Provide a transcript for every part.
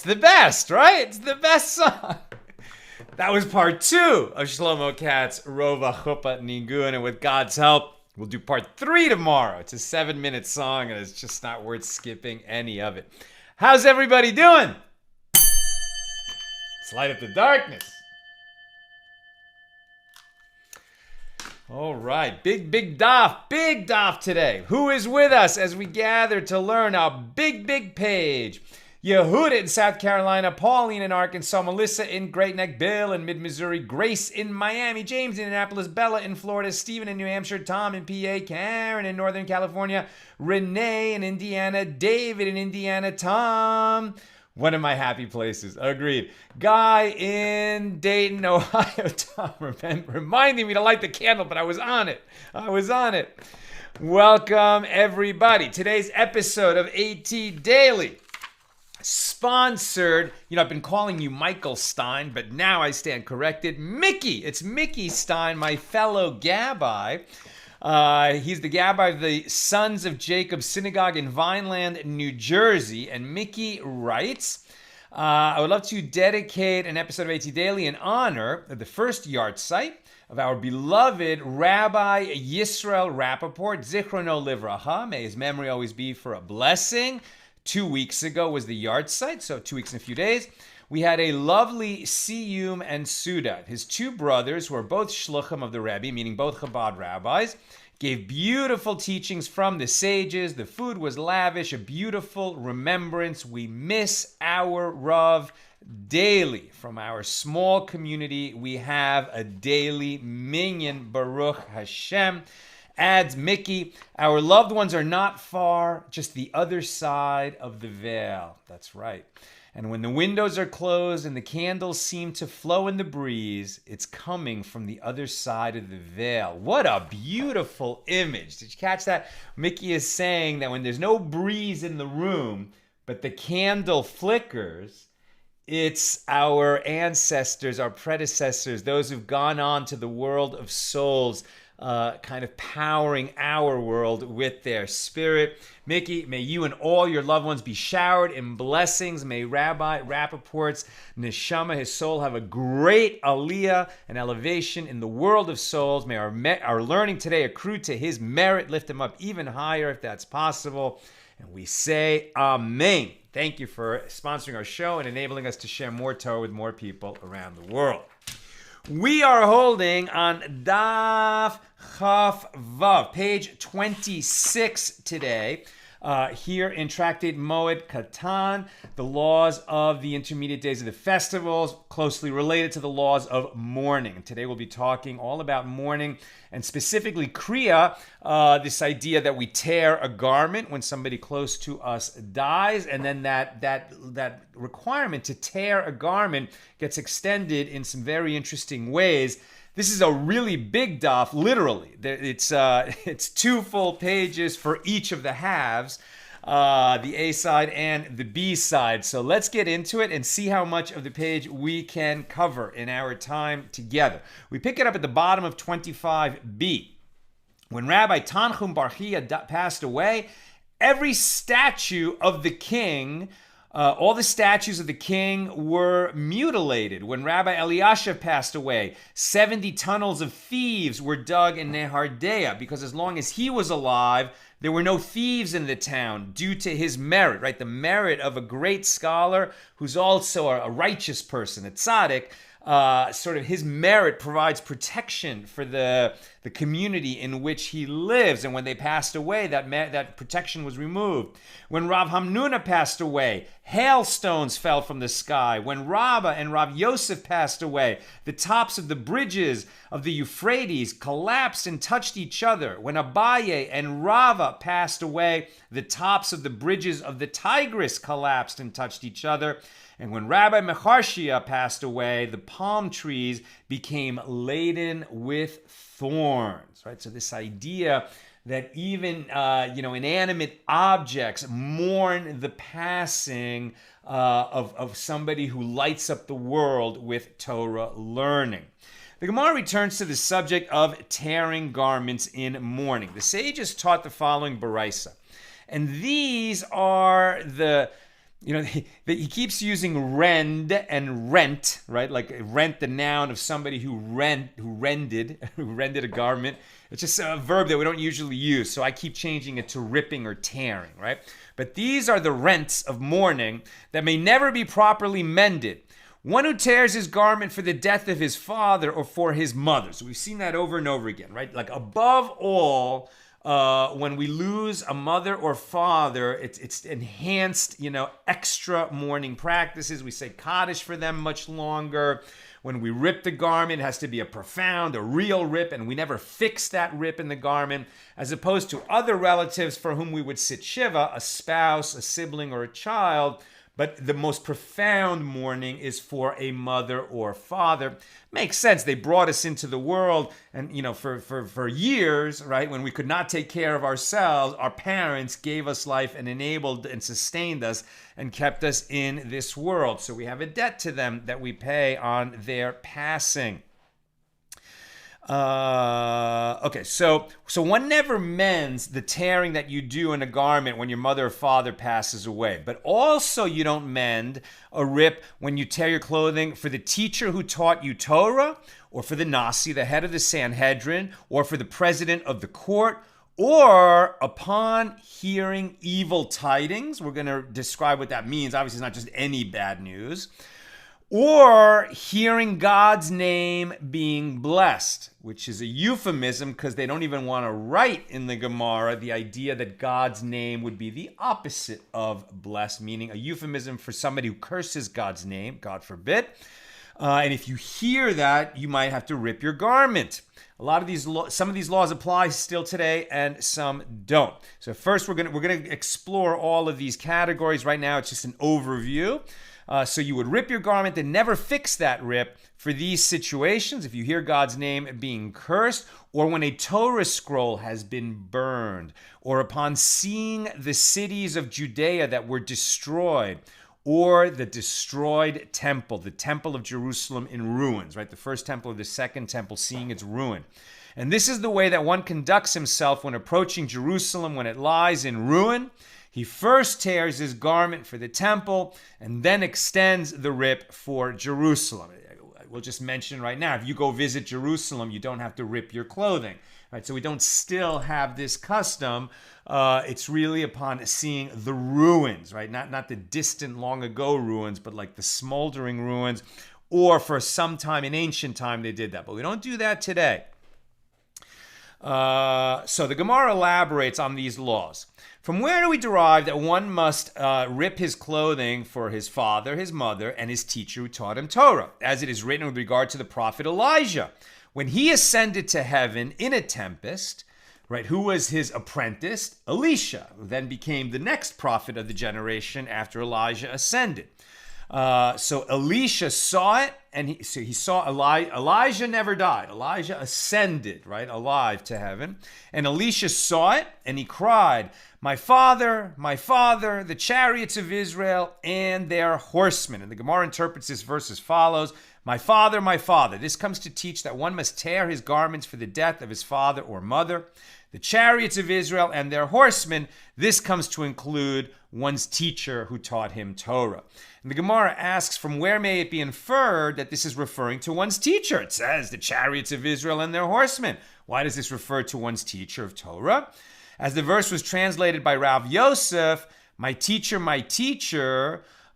It's the best, right? It's the best song. That was part 2 of Shlomo Katz's Rova Chuppah Nigun, and with God's help, we'll do part 3 tomorrow. It's a 7-minute song, and it's just not worth skipping any of it. How's everybody doing? Let's light up the darkness. All right, big daf today. Who is with us as we gather to learn our big page? Yehuda in South Carolina, Pauline in Arkansas, Melissa in Great Neck, Bill in Mid-Missouri, Grace in Miami, James in Annapolis, Bella in Florida, Stephen in New Hampshire, Tom in PA, Karen in Northern California, Renee in Indiana, David in Indiana, Tom, one of my happy places, agreed. Guy in Dayton, Ohio, Tom, reminding me to light the candle, but I was on it. Welcome, everybody. Today's episode of AT Daily, sponsored, I've been calling you Michael Stein, but now I stand corrected. Mickey. It's Mickey Stein, my fellow Gabbai. He's the Gabbai of the Sons of Jacob Synagogue in Vineland, New Jersey. And Mickey writes, I would love to dedicate an episode of AT Daily in honor of the first yahrzeit of our beloved Rabbi Yisrael Rappaport, Zichrono Livracha. May his memory always be for a blessing. 2 weeks ago was the yahrzeit, so 2 weeks and a few days. We had a lovely siyum and suda. His 2 brothers, who are both shluchim of the Rebbe, meaning both Chabad rabbis, gave beautiful teachings from the sages. The food was lavish, a beautiful remembrance. We miss our Rav daily. From our small community, we have a daily minyan, Baruch Hashem. Adds Mickey, our loved ones are not far, just the other side of the veil. That's right. And when the windows are closed and the candles seem to flow in the breeze, it's coming from the other side of the veil. What a beautiful image. Did you catch that? Mickey is saying that when there's no breeze in the room, but the candle flickers, it's our ancestors, our predecessors, those who've gone on to the world of souls, kind of powering our world with their spirit. Mickey, may you and all your loved ones be showered in blessings. May Rabbi Rappaport's neshama, his soul, have a great aliyah and elevation in the world of souls. May our learning today accrue to his merit. Lift him up even higher if that's possible. And we say amen. Thank you for sponsoring our show and enabling us to share more Torah with more people around the world. We are holding on Daf Chaf Vav, page 26 today, here in Tractate Moed Katan, the laws of the intermediate days of the festivals, closely related to the laws of mourning. And today we'll be talking all about mourning, and specifically kriah, this idea that we tear a garment when somebody close to us dies, and then that requirement to tear a garment gets extended in some very interesting ways. This is a really big daf, literally. It's 2 full pages for each of the halves, the A side and the B side. So let's get into it and see how much of the page we can cover in our time together. We pick it up at the bottom of 25b. When Rabbi Tanchum Bar Chia passed away, every statue of the king, all the statues of the king were mutilated. When Rabbi Eliashiv passed away, 70 tunnels of thieves were dug in Nehardea, because as long as he was alive, there were no thieves in the town due to his merit, right? The merit of a great scholar who's also a righteous person, a tzaddik. Sort of his merit provides protection for the community in which he lives. And when they passed away, that protection was removed. When Rav Hamnuna passed away, hailstones fell from the sky. When Rabbah and Rav Yosef passed away, the tops of the bridges of the Euphrates collapsed and touched each other. When Abaye and Rava passed away, the tops of the bridges of the Tigris collapsed and touched each other. And when Rabbi Mecharshia passed away, the palm trees became laden with thorns, right? So this idea that even, inanimate objects mourn the passing of somebody who lights up the world with Torah learning. The Gemara returns to the subject of tearing garments in mourning. The sages taught the following baraisa. And these are the he keeps using rend and rent, right? Like rent, the noun of somebody who rended a garment. It's just a verb that we don't usually use, so I keep changing it to ripping or tearing, right? But these are the rents of mourning that may never be properly mended. One who tears his garment for the death of his father or for his mother. So we've seen that over and over again, right? Like above all, when we lose a mother or father, it's enhanced, extra mourning practices. We say Kaddish for them much longer. When we rip the garment, it has to be a real rip, and we never fix that rip in the garment, as opposed to other relatives for whom we would sit Shiva, a spouse, a sibling, or a child. But the most profound mourning is for a mother or father. Makes sense. They brought us into the world, and for years, right, when we could not take care of ourselves, our parents gave us life and enabled and sustained us and kept us in this world. So we have a debt to them that we pay on their passing. Okay, so one never mends the tearing that you do in a garment when your mother or father passes away. But also you don't mend a rip when you tear your clothing for the teacher who taught you Torah, or for the Nasi, the head of the Sanhedrin, or for the president of the court, or upon hearing evil tidings. We're going to describe what that means. Obviously, it's not just any bad news. Or hearing God's name being blessed, which is a euphemism because they don't even want to write in the Gemara the idea that God's name would be the opposite of blessed, meaning a euphemism for somebody who curses God's name, God forbid. And if you hear that, you might have to rip your garment. Some of these laws apply still today, and some don't. So first, we're gonna explore all of these categories. Right now, it's just an overview. So you would rip your garment and never fix that rip for these situations: if you hear God's name being cursed, or when a Torah scroll has been burned, or upon seeing the cities of Judea that were destroyed, or the destroyed temple, the temple of Jerusalem in ruins, right? The first temple or the second temple, seeing its ruin. And this is the way that one conducts himself when approaching Jerusalem when it lies in ruin. He first tears his garment for the temple and then extends the rip for Jerusalem. We'll just mention right now, if you go visit Jerusalem, you don't have to rip your clothing, right? So we don't still have this custom. It's really upon seeing the ruins, right? Not the distant, long ago ruins, but like the smoldering ruins, or for some time in ancient time they did that. But we don't do that today. So the Gemara elaborates on these laws. From where do we derive that one must rip his clothing for his father, his mother, and his teacher who taught him Torah? As it is written with regard to the prophet Elijah. When he ascended to heaven in a tempest, right, who was his apprentice? Elisha, who then became the next prophet of the generation after Elijah ascended. So Elisha saw it, and he saw Elijah never died. Elijah ascended, right, alive to heaven. And Elisha saw it, and he cried, my father, the chariots of Israel and their horsemen. And the Gemara interprets this verse as follows: my father. This comes to teach that one must tear his garments for the death of his father or mother. The chariots of Israel and their horsemen, this comes to include one's teacher who taught him Torah. And the Gemara asks, from where may it be inferred that this is referring to one's teacher? It says the chariots of Israel and their horsemen. Why does this refer to one's teacher of Torah? As the verse was translated by Rav Yosef, my teacher,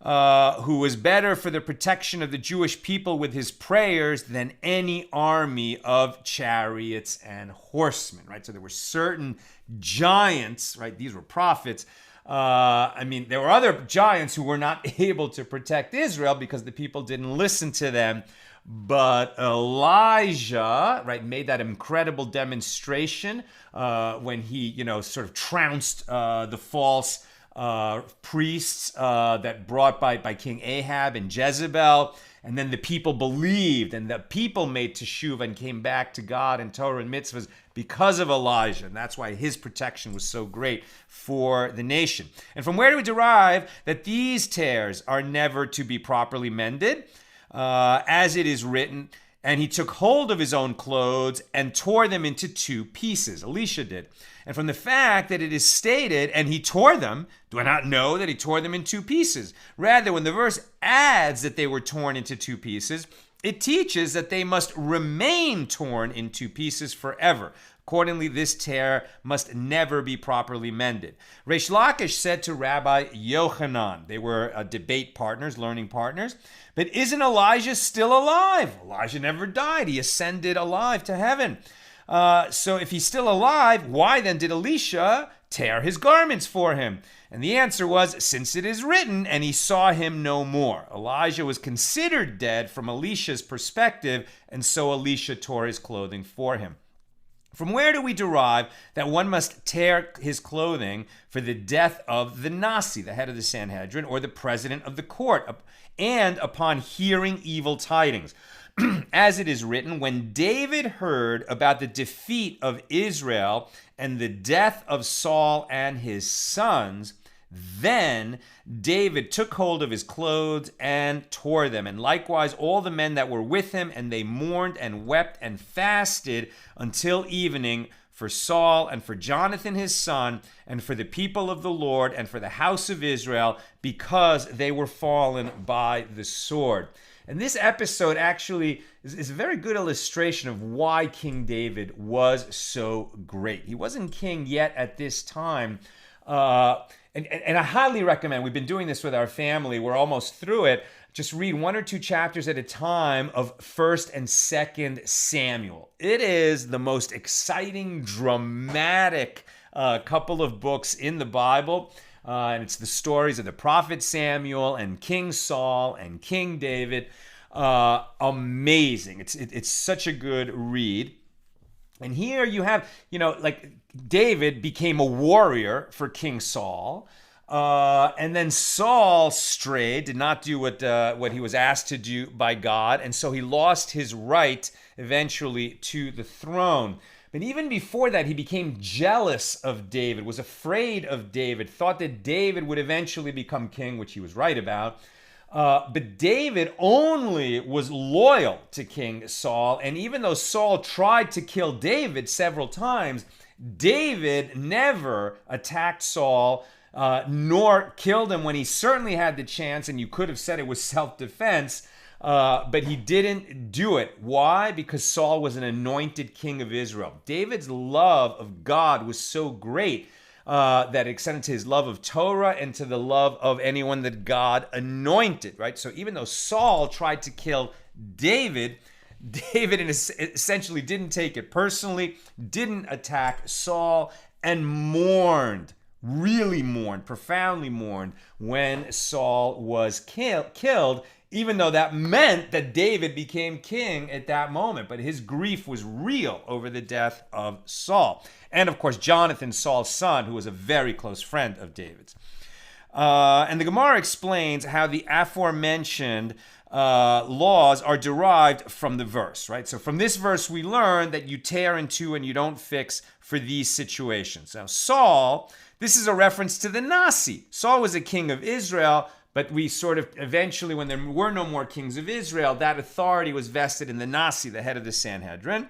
who was better for the protection of the Jewish people with his prayers than any army of chariots and horsemen, right? So there were certain giants, right? These were prophets. There were other giants who were not able to protect Israel because the people didn't listen to them. But Elijah, right, made that incredible demonstration when he, sort of trounced the false priests that brought by King Ahab and Jezebel. And then the people believed, and the people made teshuvah and came back to God and Torah and mitzvahs because of Elijah. And that's why his protection was so great for the nation. And from where do we derive that these tears are never to be properly mended? As it is written, And he took hold of his own clothes and tore them into 2 pieces. Elisha did. And from the fact that it is stated, and he tore them, do I not know that he tore them in 2 pieces? Rather, when the verse adds that they were torn into 2 pieces, it teaches that they must remain torn in 2 pieces forever. Accordingly, this tear must never be properly mended. Reish Lakish said to Rabbi Yochanan, they were debate partners, learning partners, but isn't Elijah still alive? Elijah never died. He ascended alive to heaven. So if he's still alive, why then did Elisha tear his garments for him? And the answer was, since it is written, and he saw him no more. Elijah was considered dead from Elisha's perspective, and so Elisha tore his clothing for him. From where do we derive that one must tear his clothing for the death of the Nasi, the head of the Sanhedrin, or the president of the court, and upon hearing evil tidings? As it is written, when David heard about the defeat of Israel and the death of Saul and his sons, then David took hold of his clothes and tore them, and likewise all the men that were with him, and they mourned and wept and fasted until evening for Saul and for Jonathan his son, and for the people of the Lord and for the house of Israel, because they were fallen by the sword. And this episode actually is a very good illustration of why King David was so great. He wasn't king yet at this time. And I highly recommend, we've been doing this with our family, we're almost through it, just read 1 or 2 chapters at a time of 1st and 2nd Samuel. It is the most exciting, dramatic couple of books in the Bible. And it's the stories of the prophet Samuel and King Saul and King David. Amazing. It's such a good read. And here you have, like David became a warrior for King Saul. And then Saul strayed, did not do what he was asked to do by God. And so he lost his right eventually to the throne. But even before that, he became jealous of David, was afraid of David, thought that David would eventually become king, which he was right about. But David only was loyal to King Saul. And even though Saul tried to kill David several times, David never attacked Saul, nor killed him when he certainly had the chance. And you could have said it was self-defense. But he didn't do it. Why? Because Saul was an anointed king of Israel. David's love of God was so great that it extended to his love of Torah and to the love of anyone that God anointed, right? So even though Saul tried to kill David, David essentially didn't take it personally, didn't attack Saul, and mourned, really mourned, profoundly mourned when Saul was killed, even though that meant that David became king at that moment. But his grief was real over the death of Saul. And of course, Jonathan, Saul's son, who was a very close friend of David's. And the Gemara explains how the aforementioned laws are derived from the verse, right? So from this verse, we learn that you tear in two and you don't fix for these situations. Now, Saul, this is a reference to the Nasi. Saul was a king of Israel, but we sort of eventually, when there were no more kings of Israel, that authority was vested in the Nasi, the head of the Sanhedrin.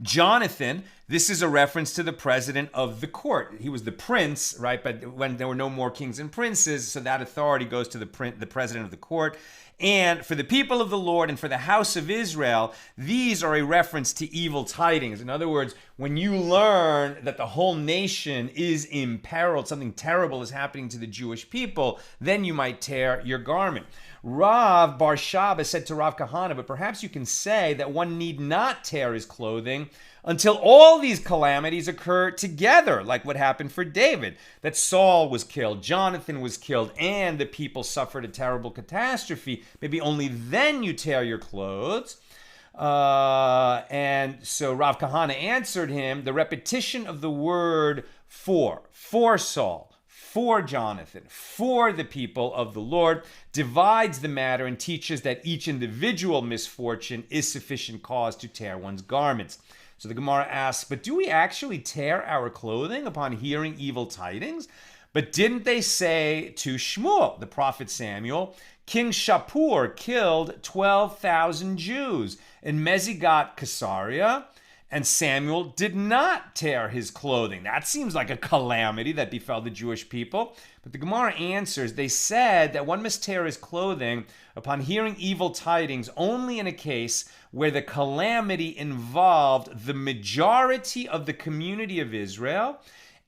Jonathan, this is a reference to the president of the court. He was the prince, right? But when there were no more kings and princes, so that authority goes to the president of the court. And for the people of the Lord and for the house of Israel, these are a reference to evil tidings. In other words, when you learn that the whole nation is imperiled, something terrible is happening to the Jewish people, then you might tear your garment. Rav Bar Shaba said to Rav Kahana, but perhaps you can say that one need not tear his clothing until all these calamities occur together, like what happened for David, that Saul was killed, Jonathan was killed, and the people suffered a terrible catastrophe. Maybe only then you tear your clothes. And so Rav Kahana answered him, the repetition of the word for Saul, for Jonathan, for the people of the Lord, divides the matter and teaches that each individual misfortune is sufficient cause to tear one's garments. So the Gemara asks, but do we actually tear our clothing upon hearing evil tidings? But didn't they say to Shmuel, the prophet Samuel, King Shapur killed 12,000 Jews in Mezigat Caesarea, and Samuel did not tear his clothing? That seems like a calamity that befell the Jewish people. But the Gemara answers, they said that one must tear his clothing upon hearing evil tidings only in a case where the calamity involved the majority of the community of Israel,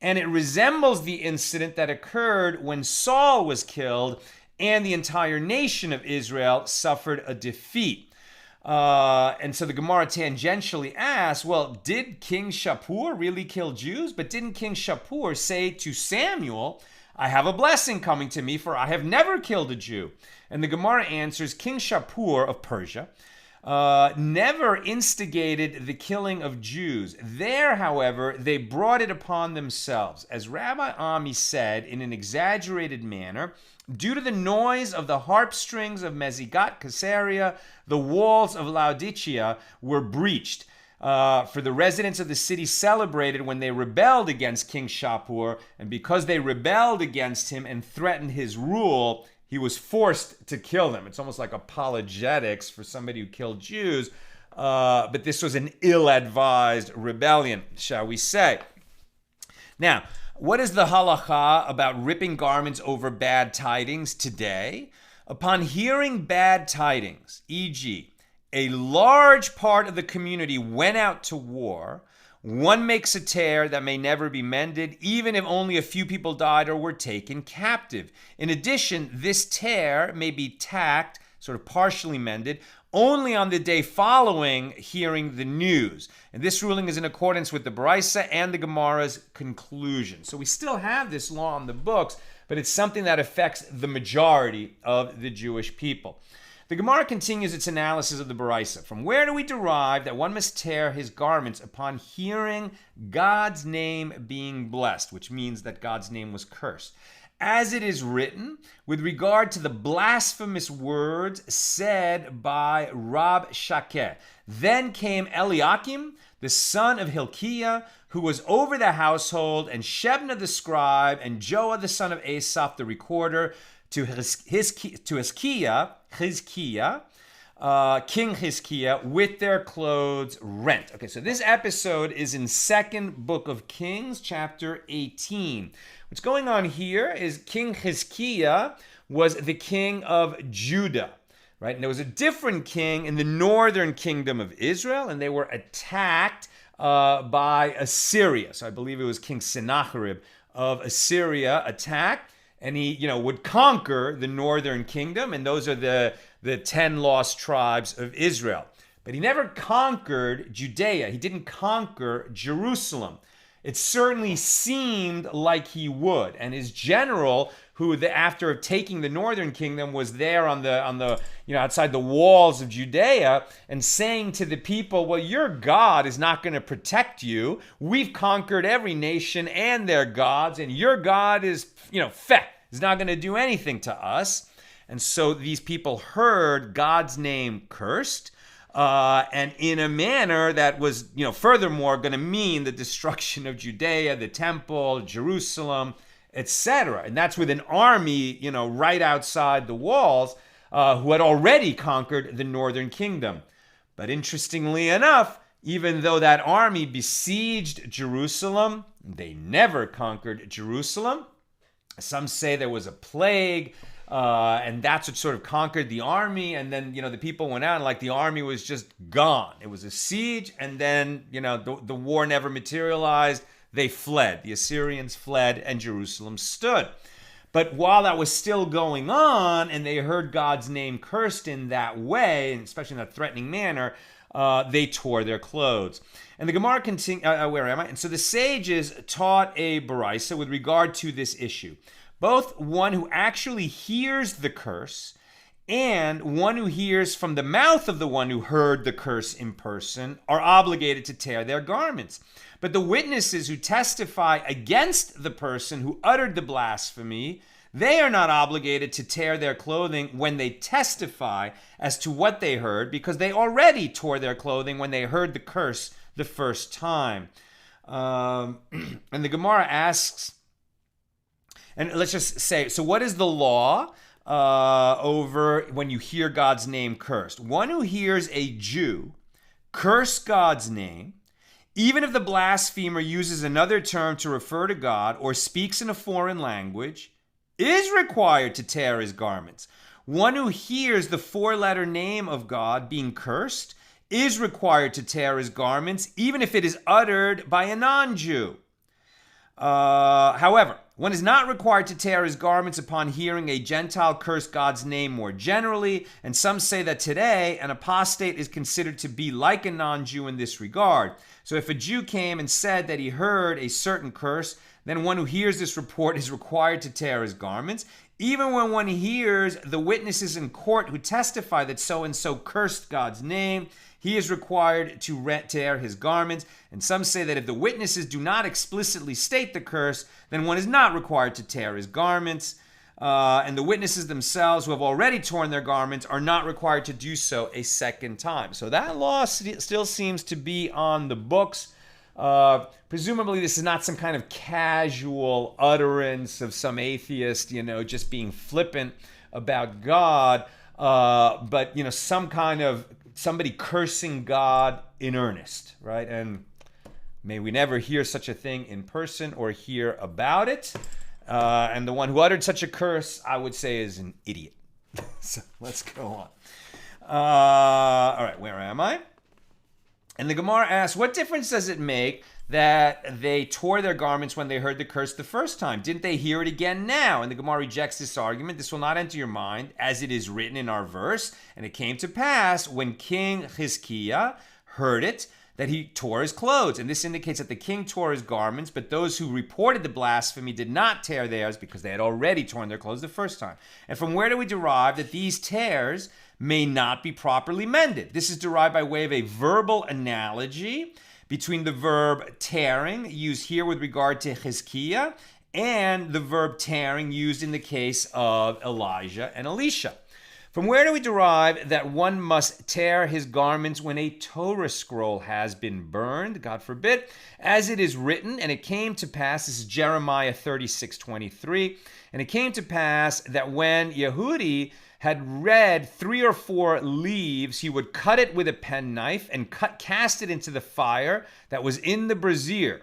and it resembles the incident that occurred when Saul was killed and the entire nation of Israel suffered a defeat. And so the Gemara tangentially asks, well, did King Shapur really kill Jews? But didn't King Shapur say to Samuel, I have a blessing coming to me, for I have never killed a Jew? And the Gemara answers, King Shapur of Persia never instigated the killing of Jews. There, however, they brought it upon themselves. As Rabbi Ami said, in an exaggerated manner, due to the noise of the harp strings of Mezigat Caesarea, the walls of Laodicea were breached. For the residents of the city celebrated when they rebelled against King Shapur, and because they rebelled against him and threatened his rule, he was forced to kill them. It's almost like apologetics for somebody who killed Jews, but this was an ill-advised rebellion, shall we say. Now, what is the halacha about ripping garments over bad tidings today? Upon hearing bad tidings, e.g., a large part of the community went out to war, one makes a tear that may never be mended, even if only a few people died or were taken captive. In addition, this tear may be tacked, sort of partially mended, only on the day following hearing the news. And this ruling is in accordance with the Baraisa and the Gemara's conclusion. So we still have this law on the books, but it's something that affects the majority of the Jewish people. The Gemara continues its analysis of the Baraisa. From where do we derive that one must tear his garments upon hearing God's name being blessed, which means that God's name was cursed? As it is written, with regard to the blasphemous words said by Rab Shakeh, then came Eliakim, the son of Hilkiah, who was over the household, and Shebna the scribe, and Joah the son of Asaph the recorder, to Hizkiah, King Hizkiah, with their clothes rent. Okay, so this episode is in 2nd Book of Kings, chapter 18. What's going on here is King Hizkiah was the king of Judah, right? And there was a different king in the northern kingdom of Israel, and they were attacked by Assyria. So I believe it was King Sennacherib of Assyria attacked. And he, would conquer the northern kingdom, and those are the 10 lost tribes of Israel. But he never conquered Judea. He didn't conquer Jerusalem. It certainly seemed like he would. And his general, who after taking the northern kingdom was there on the outside the walls of Judea and saying to the people, well, your God is not going to protect you. We've conquered every nation and their gods, and your God is, feh, is not going to do anything to us. And so these people heard God's name cursed, and in a manner that was, furthermore going to mean the destruction of Judea, the temple, Jerusalem, etc. And that's with an army, right outside the walls, who had already conquered the northern kingdom. But interestingly enough, even though that army besieged Jerusalem, they never conquered Jerusalem. Some say there was a plague, and that's what sort of conquered the army. And then, the people went out and the army was just gone. It was a siege, and then, the war never materialized. They fled. The Assyrians fled, and Jerusalem stood. But while that was still going on, and they heard God's name cursed in that way, and especially in that threatening manner, they tore their clothes. And the Gemara continues, where am I? And so the sages taught a Baraisa with regard to this issue. Both one who actually hears the curse and one who hears from the mouth of the one who heard the curse in person are obligated to tear their garments. But the witnesses who testify against the person who uttered the blasphemy, they are not obligated to tear their clothing when they testify as to what they heard, because they already tore their clothing when they heard the curse the first time. And the Gemara asks, And let's just say, so what is the law over when you hear God's name cursed? One who hears a Jew curse God's name, even if the blasphemer uses another term to refer to God or speaks in a foreign language, is required to tear his garments. One who hears the four-letter name of God being cursed is required to tear his garments, even if it is uttered by a non-Jew. However, one is not required to tear his garments upon hearing a Gentile curse God's name more generally, and some say that today an apostate is considered to be like a non-Jew in this regard. So if a Jew came and said that he heard a certain curse, then one who hears this report is required to tear his garments. Even when one hears the witnesses in court who testify that so-and-so cursed God's name, he is required to tear his garments. And some say that if the witnesses do not explicitly state the curse, then one is not required to tear his garments. And the witnesses themselves who have already torn their garments are not required to do so a second time. So that law still seems to be on the books. Presumably this is not some kind of casual utterance of some atheist, just being flippant about God, but, some kind of somebody cursing God in earnest, right? And may we never hear such a thing in person or hear about it. And the one who uttered such a curse, I would say, is an idiot. So let's go on. All right, where am I? And the Gemara asks, what difference does it make that they tore their garments when they heard the curse the first time? Didn't they hear it again now? And the Gemara rejects this argument. This will not enter your mind, as it is written in our verse. And it came to pass when King Chizkiah heard it, that he tore his clothes. And this indicates that the king tore his garments, but those who reported the blasphemy did not tear theirs because they had already torn their clothes the first time. And from where do we derive that these tears may not be properly mended? This is derived by way of a verbal analogy between the verb tearing, used here with regard to Chizkiah, and the verb tearing used in the case of Elijah and Elisha. From where do we derive that one must tear his garments when a Torah scroll has been burned? God forbid. As it is written, and it came to pass, this is Jeremiah 36:23, and it came to pass that when Yehudi had read 3 or 4 leaves, he would cut it with a penknife and cast it into the fire that was in the brazier.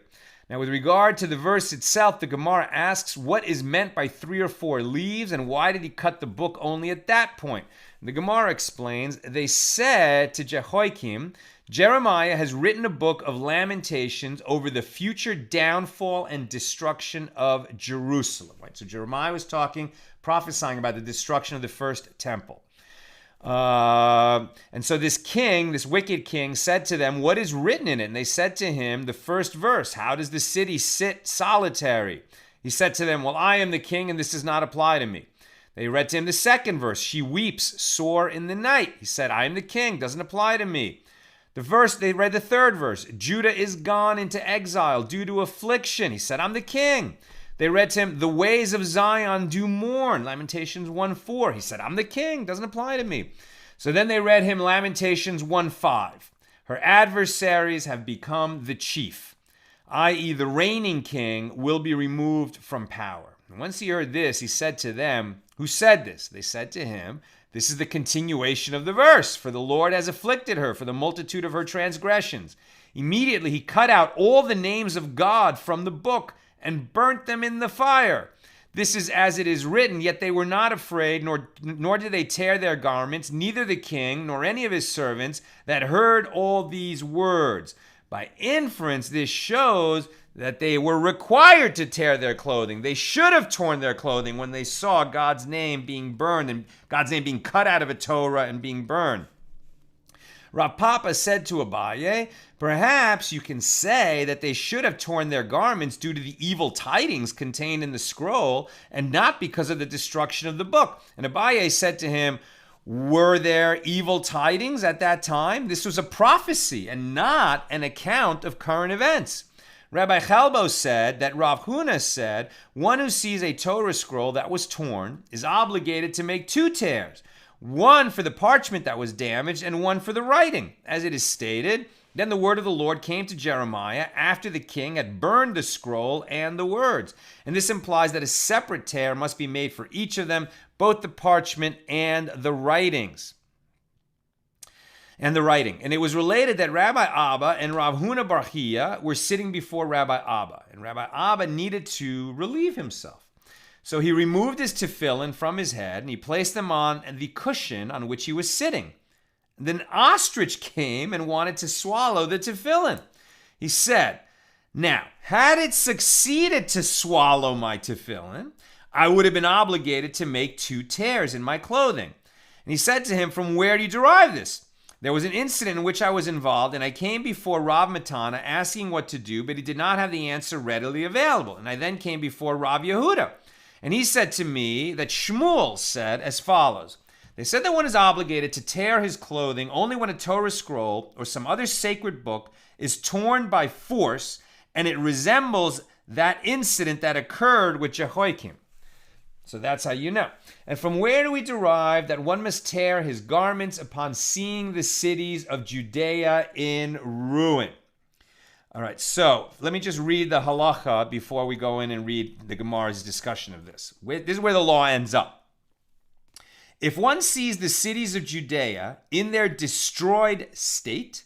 Now, with regard to the verse itself, the Gemara asks what is meant by 3 or 4 leaves, and why did he cut the book only at that point? The Gemara explains, they said to Jehoiakim, Jeremiah has written a book of lamentations over the future downfall and destruction of Jerusalem. Right? So Jeremiah was prophesying about the destruction of the first temple. And so this king, this wicked king, said to them, what is written in it? And they said to him, the first verse, how does the city sit solitary? He said to them, well, I am the king, and this does not apply to me. They read to him the second verse, she weeps sore in the night. He said, I am the king, doesn't apply to me. They read the third verse, Judah is gone into exile due to affliction. He said, I'm the king. They read to him, the ways of Zion do mourn, Lamentations 1:4. He said, I'm the king, doesn't apply to me. So then they read him Lamentations 1:5. Her adversaries have become the chief, i.e. the reigning king will be removed from power. And once he heard this, he said to them, who said this? They said to him, this is the continuation of the verse, for the Lord has afflicted her for the multitude of her transgressions. Immediately he cut out all the names of God from the book and burnt them in the fire. This is as it is written, yet they were not afraid, nor did they tear their garments, neither the king nor any of his servants that heard all these words. By inference, this shows that they were required to tear their clothing. They should have torn their clothing when they saw God's name being burned and God's name being cut out of a Torah and being burned. Rav Papa said to Abaye, perhaps you can say that they should have torn their garments due to the evil tidings contained in the scroll and not because of the destruction of the book. And Abaye said to him, were there evil tidings at that time? This was a prophecy and not an account of current events. Rabbi Chalbo said that Rav Huna said, one who sees a Torah scroll that was torn is obligated to make 2 tears. One for the parchment that was damaged and one for the writing. As it is stated, Then the word of the Lord came to Jeremiah after the king had burned the scroll and the words. And this implies that a separate tear must be made for each of them, both the parchment and the writings. And it was related that Rabbi Abba and Rav Huna bar Chiya were sitting before Rabbi Abba. And Rabbi Abba needed to relieve himself. So he removed his tefillin from his head and he placed them on the cushion on which he was sitting. Then an ostrich came and wanted to swallow the tefillin. He said, now, had it succeeded to swallow my tefillin, I would have been obligated to make 2 tears in my clothing. And he said to him, from where do you derive this? There was an incident in which I was involved, and I came before Rav Matana asking what to do, but he did not have the answer readily available. And I then came before Rav Yehuda. And he said to me that Shmuel said as follows. They said that one is obligated to tear his clothing only when a Torah scroll or some other sacred book is torn by force, and it resembles that incident that occurred with Jehoiakim. So that's how you know. And from where do we derive that one must tear his garments upon seeing the cities of Judea in ruin? All right, so let me just read the halacha before we go in and read the Gemara's discussion of this. This is where the law ends up. If one sees the cities of Judea in their destroyed state,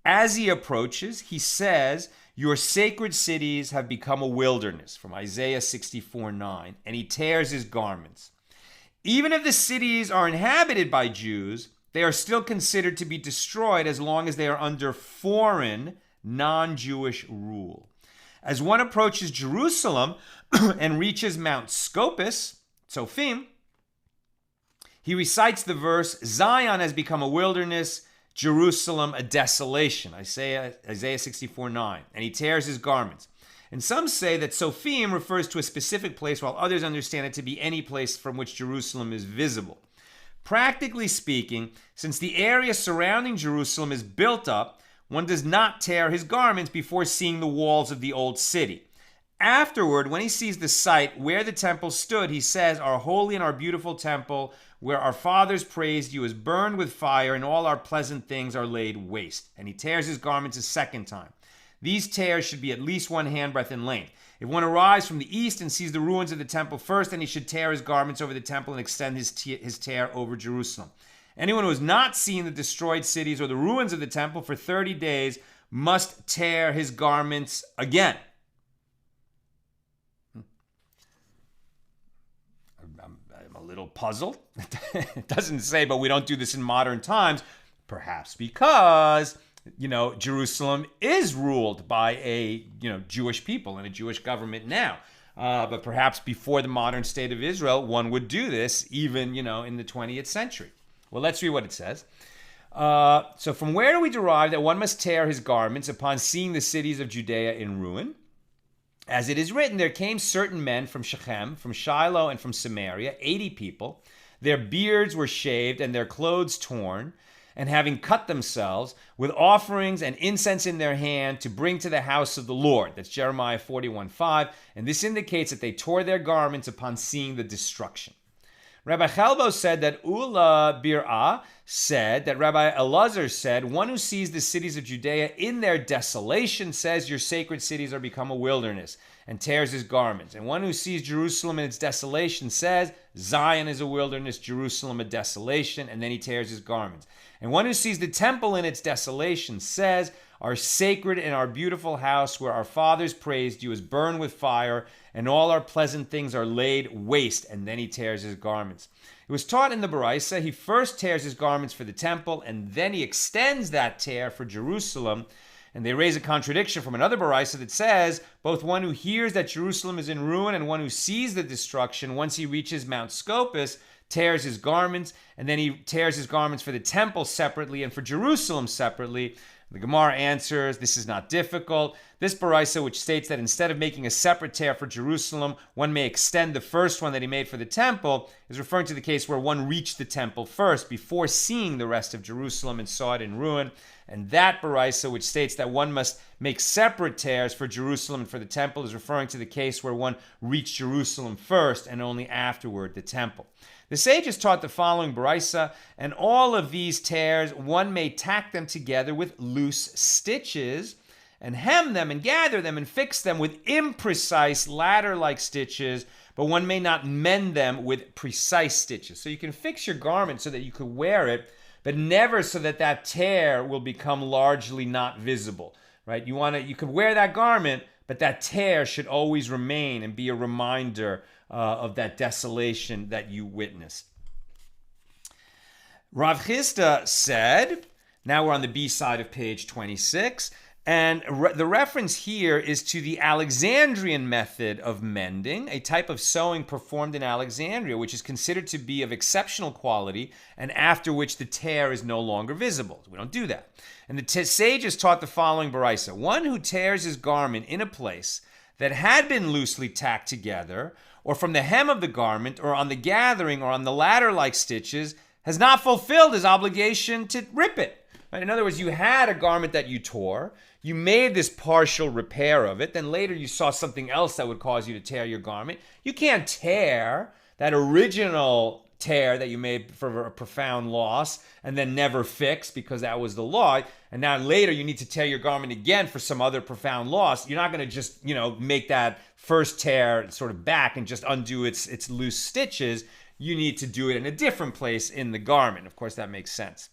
as he approaches, he says, your sacred cities have become a wilderness, from Isaiah 64:9, and he tears his garments. Even if the cities are inhabited by Jews, they are still considered to be destroyed as long as they are under foreign, non-Jewish rule. As one approaches Jerusalem and reaches Mount Scopus, Tzofim, he recites the verse, Zion has become a wilderness, Jerusalem a desolation, Isaiah 64:9, and he tears his garments. And some say that Tzofim refers to a specific place, while others understand it to be any place from which Jerusalem is visible. Practically speaking, since the area surrounding Jerusalem is built up, one does not tear his garments before seeing the walls of the old city. Afterward, when he sees the site where the temple stood, he says, our holy and our beautiful temple, where our fathers praised you, is burned with fire, and all our pleasant things are laid waste. And he tears his garments a second time. These tears should be at least 1 handbreadth in length. If one arrives from the east and sees the ruins of the temple first, then he should tear his garments over the temple and extend his tear over Jerusalem. Anyone who has not seen the destroyed cities or the ruins of the temple for 30 days must tear his garments again. I'm a little puzzled. It doesn't say, but we don't do this in modern times. Perhaps because, Jerusalem is ruled by a, Jewish people and a Jewish government now. But perhaps before the modern state of Israel, one would do this even, in the 20th century. Well, let's read what it says. So from where do we derive that one must tear his garments upon seeing the cities of Judea in ruin? As it is written, there came certain men from Shechem, from Shiloh, and from Samaria, 80 people. Their beards were shaved and their clothes torn, and having cut themselves, with offerings and incense in their hand, to bring to the house of the Lord. That's Jeremiah 41:5. And this indicates that they tore their garments upon seeing the destruction. Rabbi Chelbo said that Ula Bir'ah said that Rabbi Elazar said, one who sees the cities of Judea in their desolation says your sacred cities are become a wilderness, and tears his garments. And one who sees Jerusalem in its desolation says Zion is a wilderness, Jerusalem a desolation, and then he tears his garments. And one who sees the temple in its desolation says our sacred and our beautiful house where our fathers praised you is burned with fire, and all our pleasant things are laid waste, and then he tears his garments. It was taught in the Baraisa, he first tears his garments for the temple, and then he extends that tear for Jerusalem. And they raise a contradiction from another Baraisa that says, both one who hears that Jerusalem is in ruin and one who sees the destruction, once he reaches Mount Scopus, tears his garments, and then he tears his garments for the temple separately and for Jerusalem separately. The Gemara answers, this is not difficult. This baraisa, which states that instead of making a separate tear for Jerusalem, one may extend the first one that he made for the temple, is referring to the case where one reached the temple first before seeing the rest of Jerusalem and saw it in ruin. And that baraisa, which states that one must make separate tears for Jerusalem and for the temple, is referring to the case where one reached Jerusalem first and only afterward the temple. The sages taught the following baraisa, and all of these tears, one may tack them together with loose stitches, and hem them and gather them and fix them with imprecise ladder-like stitches, but one may not mend them with precise stitches. So you can fix your garment so that you could wear it, but never so that that tear will become largely not visible, right? You could wear that garment, but that tear should always remain and be a reminder of that desolation that you witnessed. Rav Chisda said, now we're on the B side of page 26, and the reference here is to the Alexandrian method of mending, a type of sewing performed in Alexandria, which is considered to be of exceptional quality, and after which the tear is no longer visible. We don't do that. And the sages taught the following baraisa: one who tears his garment in a place that had been loosely tacked together, or from the hem of the garment, or on the gathering, or on the ladder-like stitches, has not fulfilled his obligation to rip it. In other words, you had a garment that you tore, you made this partial repair of it, then later you saw something else that would cause you to tear your garment. You can't tear that original tear that you made for a profound loss and then never fix because that was the law. And now later you need to tear your garment again for some other profound loss. You're not going to just, make that first tear sort of back and just undo its loose stitches. You need to do it in a different place in the garment. Of course, that makes sense.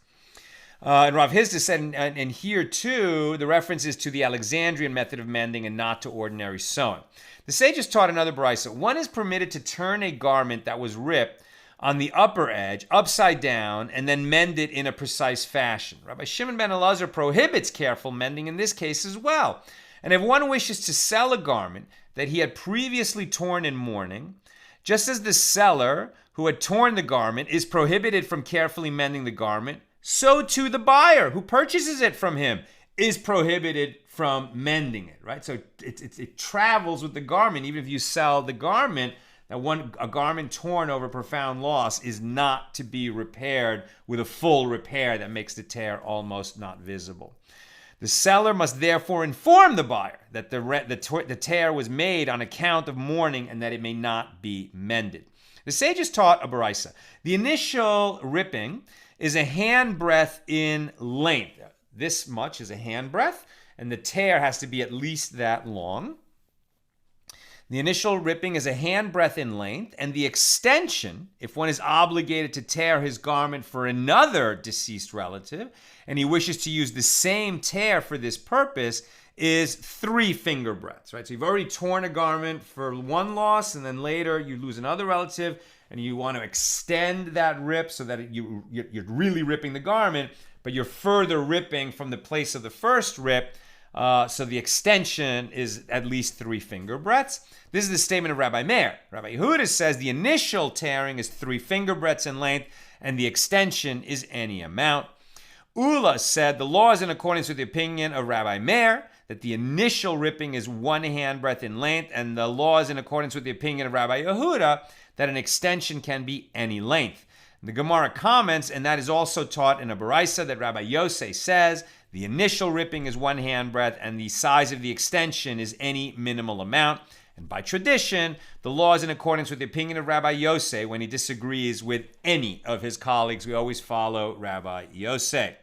And Rav Chisda said, and here too, the reference is to the Alexandrian method of mending and not to ordinary sewing. The sages taught another baraisa: one is permitted to turn a garment that was ripped on the upper edge upside down and then mend it in a precise fashion. Rabbi Shimon ben Elazar prohibits careful mending in this case as well. And if one wishes to sell a garment that he had previously torn in mourning, just as the seller who had torn the garment is prohibited from carefully mending the garment, so too the buyer who purchases it from him is prohibited from mending it, right? So it travels with the garment. Even if you sell the garment, a garment torn over profound loss is not to be repaired with a full repair that makes the tear almost not visible. The seller must therefore inform the buyer that the tear was made on account of mourning and that it may not be mended. The sages taught a baraisa: the initial ripping is a handbreadth in length. This much is a handbreadth, and the tear has to be at least that long. The initial ripping is a handbreadth in length, and the extension, if one is obligated to tear his garment for another deceased relative, and he wishes to use the same tear for this purpose, is 3 finger breadths, right? So you've already torn a garment for one loss, and then later you lose another relative, and you want to extend that rip so that you're really ripping the garment, but you're further ripping from the place of the first rip, so the extension is at least 3 finger breadths. This is the statement of Rabbi Meir. Rabbi Yehuda says the initial tearing is 3 finger breadths in length, and the extension is any amount. Ula said the law is in accordance with the opinion of Rabbi Meir, that the initial ripping is 1 handbreadth in length, and the law is in accordance with the opinion of Rabbi Yehuda, that an extension can be any length. The Gemara comments, and that is also taught in a baraisa that Rabbi Yosei says, the initial ripping is 1 handbreadth, and the size of the extension is any minimal amount. And by tradition, the law is in accordance with the opinion of Rabbi Yosei. When he disagrees with any of his colleagues, we always follow Rabbi Yosei.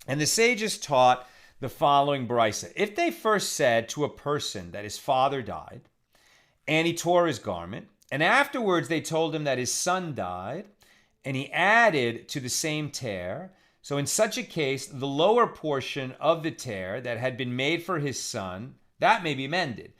And the sages taught the following baraisa: if they first said to a person that his father died, and he tore his garment, and afterwards they told him that his son died, and he added to the same tear, so in such a case, the lower portion of the tear that had been made for his son, that may be mended.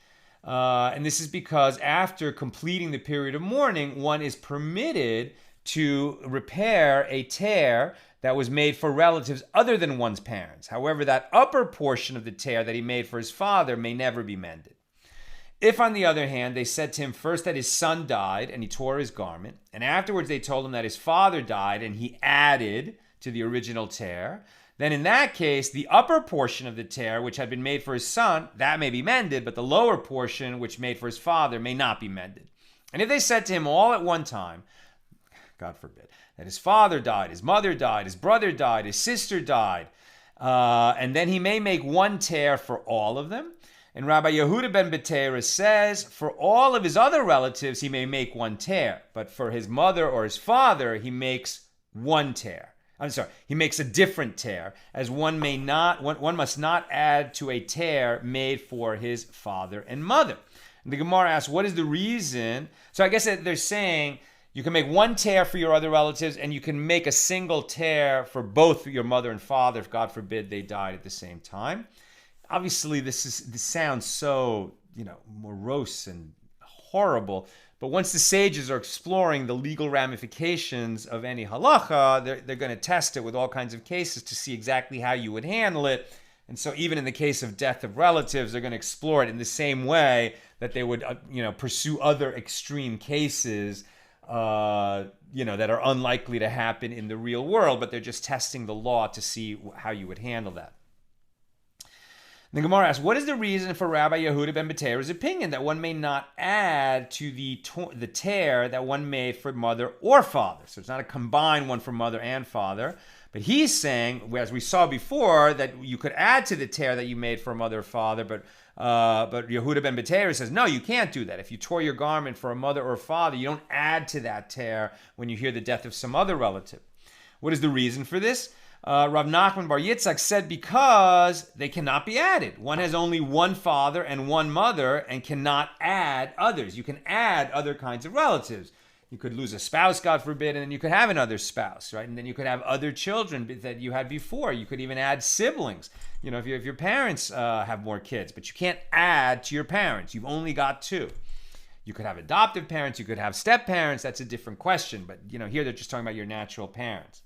And this is because after completing the period of mourning, one is permitted to repair a tear that was made for relatives other than one's parents. However, that upper portion of the tear that he made for his father may never be mended. If, on the other hand, they said to him first that his son died and he tore his garment, and afterwards they told him that his father died and he added to the original tear, then in that case, the upper portion of the tear, which had been made for his son, that may be mended, but the lower portion, which made for his father, may not be mended. And if they said to him all at one time, God forbid, that his father died, his mother died, his brother died, his sister died, and then he may make one tear for all of them. And Rabbi Yehuda ben Betera says, for all of his other relatives, he may make one tear, but for his mother or his father, he makes one tear. He makes a different tear, as one must not add to a tear made for his father and mother. And the Gemara asks, what is the reason? So I guess they're saying you can make one tear for your other relatives, and you can make a single tear for both your mother and father, if God forbid they died at the same time. Obviously, this sounds so, morose and horrible. But once the sages are exploring the legal ramifications of any halacha, they're going to test it with all kinds of cases to see exactly how you would handle it. And so even in the case of death of relatives, they're going to explore it in the same way that they would, pursue other extreme cases, that are unlikely to happen in the real world, but they're just testing the law to see how you would handle that. The Gemara asks, what is the reason for Rabbi Yehuda ben Betera's opinion that one may not add to the tear that one made for mother or father? So it's not a combined one for mother and father. But he's saying, as we saw before, that you could add to the tear that you made for mother or father, but Yehuda ben Betera says, no, you can't do that. If you tore your garment for a mother or a father, you don't add to that tear when you hear the death of some other relative. What is the reason for this? Rav Nachman bar Yitzchak said because they cannot be added. One has only one father and one mother and cannot add others. You can add other kinds of relatives. You could lose a spouse, God forbid, and then you could have another spouse, right? And then you could have other children that you had before. You could even add siblings. If your parents have more kids, but you can't add to your parents. You've only got two. You could have adoptive parents. You could have step parents. That's a different question. But here they're just talking about your natural parents.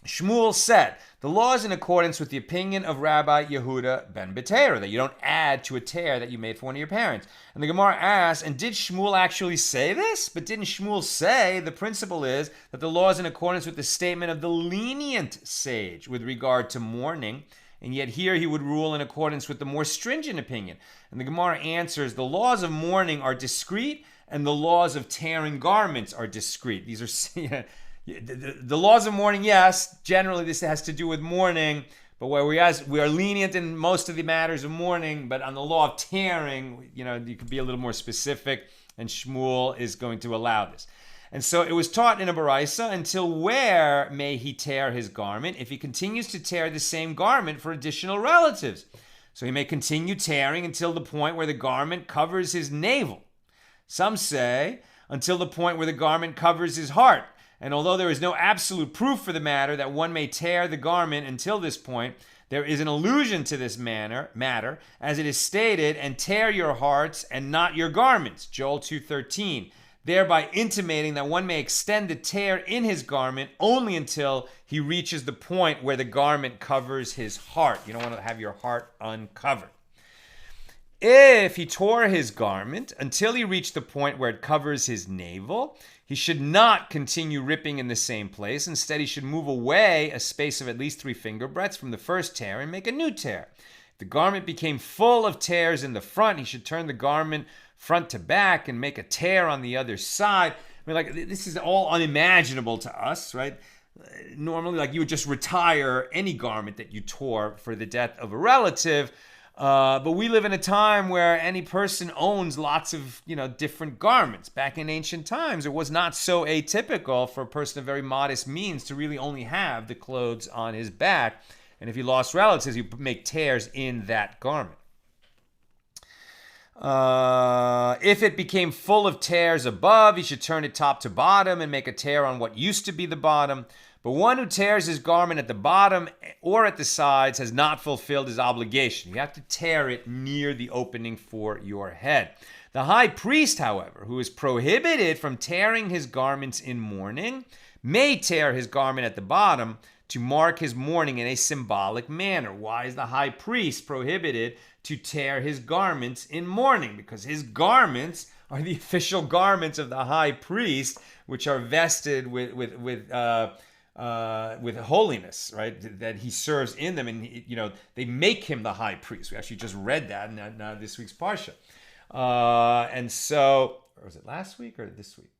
Shmuel said, the law is in accordance with the opinion of Rabbi Yehuda ben Betera, that you don't add to a tear that you made for one of your parents. And the Gemara asks, and did Shmuel actually say this? But didn't Shmuel say the principle is that the law is in accordance with the statement of the lenient sage with regard to mourning, and yet here he would rule in accordance with the more stringent opinion? And the Gemara answers, the laws of mourning are discrete, and the laws of tearing garments are discrete. These are the laws of mourning, yes, generally this has to do with mourning, but we are lenient in most of the matters of mourning, but on the law of tearing, you could be a little more specific, and Shmuel is going to allow this. And so it was taught in a baraisa, until where may he tear his garment if he continues to tear the same garment for additional relatives? So he may continue tearing until the point where the garment covers his navel. Some say until the point where the garment covers his heart. And although there is no absolute proof for the matter that one may tear the garment until this point, there is an allusion to this matter, as it is stated, and tear your hearts and not your garments, Joel 2:13, thereby intimating that one may extend the tear in his garment only until he reaches the point where the garment covers his heart. You don't want to have your heart uncovered. If he tore his garment until he reached the point where it covers his navel, he should not continue ripping in the same place. Instead, he should move away a space of at least 3 finger breadths from the first tear and make a new tear. If the garment became full of tears in the front, he should turn the garment front to back and make a tear on the other side. This is all unimaginable to us, right? Normally, you would just retire any garment that you tore for the death of a relative. But we live in a time where any person owns lots of, different garments. Back in ancient times, it was not so atypical for a person of very modest means to really only have the clothes on his back. And if he lost relatives, he would make tears in that garment. If it became full of tears above, he should turn it top to bottom and make a tear on what used to be the bottom. But one who tears his garment at the bottom or at the sides has not fulfilled his obligation. You have to tear it near the opening for your head. The high priest, however, who is prohibited from tearing his garments in mourning, may tear his garment at the bottom to mark his mourning in a symbolic manner. Why is the high priest prohibited to tear his garments in mourning? Because his garments are the official garments of the high priest, which are vested with holiness, right? That he serves in them, and they make him the high priest. We actually just read that in this week's parsha, and so, or was it last week or this week?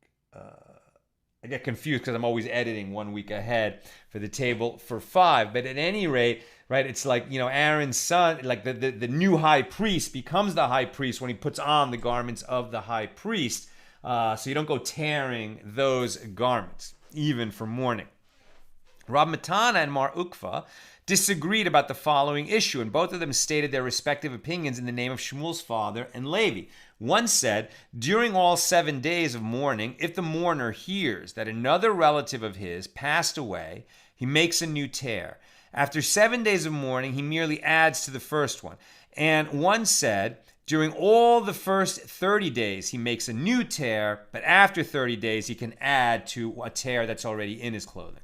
I get confused because I'm always editing 1 week ahead for the table for 5. But at any rate, right, it's like, Aaron's son, like the new high priest becomes the high priest when he puts on the garments of the high priest. So you don't go tearing those garments, even for mourning. Rab Matana and Mar Ukva disagreed about the following issue, and both of them stated their respective opinions in the name of Shmuel's father and Levi. One said, during all 7 days of mourning, if the mourner hears that another relative of his passed away, he makes a new tear. After 7 days of mourning, he merely adds to the first one. And one said, during all the first 30 days, he makes a new tear, but after 30 days, he can add to a tear that's already in his clothing.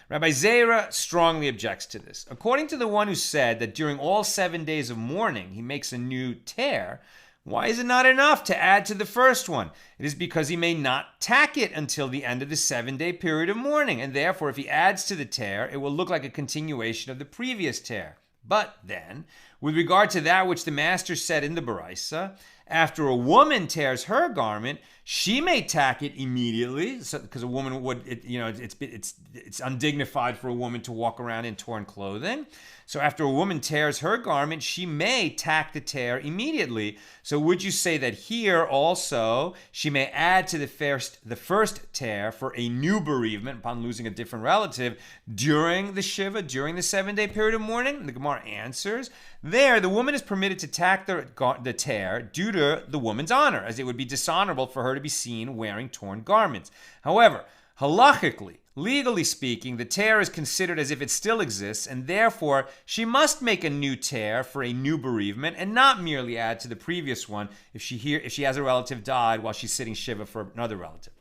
Rabbi Zera strongly objects to this. According to the one who said that during all 7 days of mourning he makes a new tear, why is it not enough to add to the first one? It is because he may not tack it until the end of the 7-day period of mourning, and therefore if he adds to the tear, it will look like a continuation of the previous tear. But then, with regard to that which the master said in the Baraisa, after a woman tears her garment, she may tack it immediately, because a woman would, it's undignified for a woman to walk around in torn clothing. So after a woman tears her garment, she may tack the tear immediately. So would you say that here also she may add to the first tear for a new bereavement upon losing a different relative during the Shiva, during the 7-day period of mourning? And the Gemara answers, there the woman is permitted to tack the tear due to the woman's honor, as it would be dishonorable for her to be seen wearing torn garments. However, halachically, legally speaking, the tear is considered as if it still exists, and therefore she must make a new tear for a new bereavement and not merely add to the previous one if she has a relative died while she's sitting Shiva for another relative.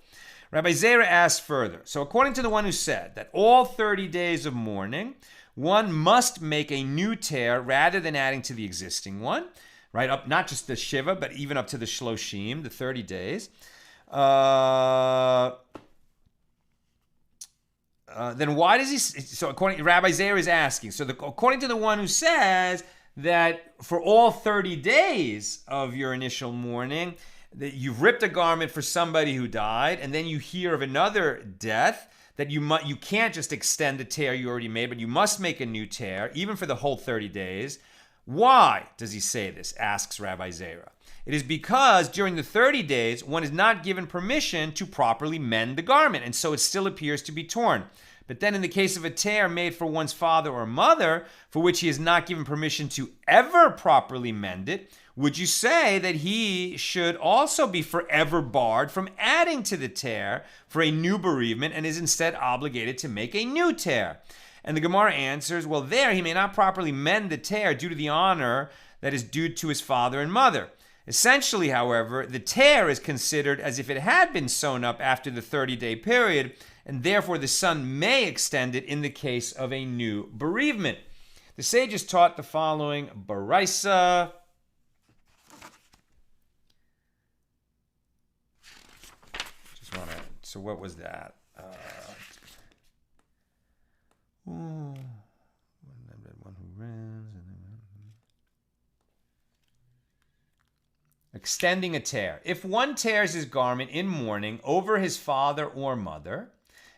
Rabbi Zera asks further, so according to the one who said that all 30 days of mourning, one must make a new tear rather than adding to the existing one, right up, not just the Shiva, but even up to the Shloshim, the 30 days. Then why does he? So according Rabbi Zera is asking. So according to the one who says that for all 30 days of your initial mourning, that you've ripped a garment for somebody who died, and then you hear of another death, that you can't just extend the tear you already made, but you must make a new tear, even for the whole 30 days. Why does he say this? Asks Rabbi Zera. It is because during the 30 days, one is not given permission to properly mend the garment, and so it still appears to be torn. But then in the case of a tear made for one's father or mother, for which he is not given permission to ever properly mend it, would you say that he should also be forever barred from adding to the tear for a new bereavement and is instead obligated to make a new tear? And the Gemara answers, well, there he may not properly mend the tear due to the honor that is due to his father and mother. Essentially, however, the tear is considered as if it had been sewn up after the 30-day period, and therefore the son may extend it in the case of a new bereavement. The sages taught the following Baraisa. So what was that? One who runs. Extending a tear. If one tears his garment in mourning over his father or mother,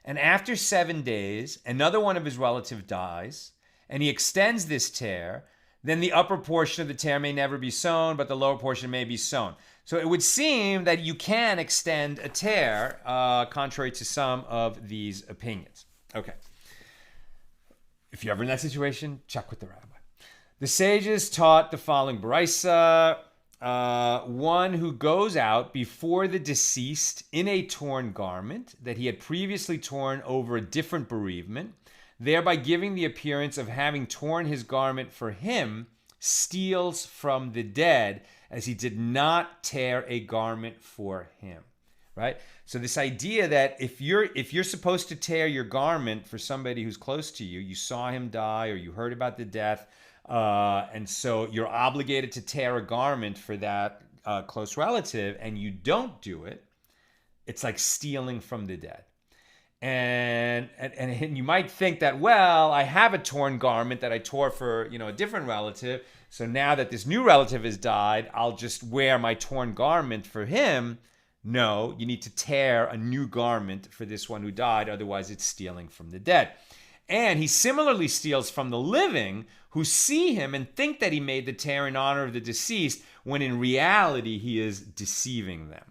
and after 7 days another one of his relatives dies, and he extends this tear, then the upper portion of the tear may never be sewn, but the lower portion may be sewn. So it would seem that you can extend a tear, contrary to some of these opinions. Okay. If you're ever in that situation, check with the rabbi. The sages taught the following Baraisa. One who goes out before the deceased in a torn garment that he had previously torn over a different bereavement, thereby giving the appearance of having torn his garment for him, steals from the dead, as he did not tear a garment for him. right? So this idea that if you're supposed to tear your garment for somebody who's close to you, you saw him die or you heard about the death, and so you're obligated to tear a garment for that close relative, and you don't do it, it's like stealing from the dead. And you might think that, well, I have a torn garment that I tore for, a different relative. So now that this new relative has died, I'll just wear my torn garment for him. No, you need to tear a new garment for this one who died. Otherwise, it's stealing from the dead. And he similarly steals from the living who see him and think that he made the tear in honor of the deceased, when in reality, he is deceiving them.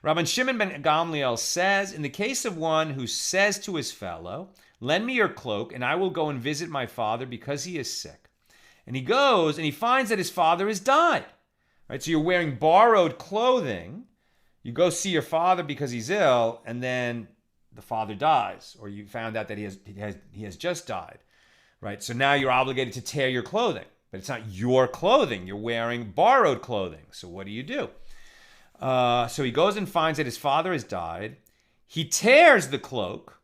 Rabban Shimon ben Gamliel says, in the case of one who says to his fellow, lend me your cloak and I will go and visit my father because he is sick. And he goes and he finds that his father has died. Right? So you're wearing borrowed clothing. You go see your father because he's ill, and then the father dies, or you found out that he has just died. Right? So now you're obligated to tear your clothing, but it's not your clothing. You're wearing borrowed clothing. So what do? So he goes and finds that his father has died. He tears the cloak,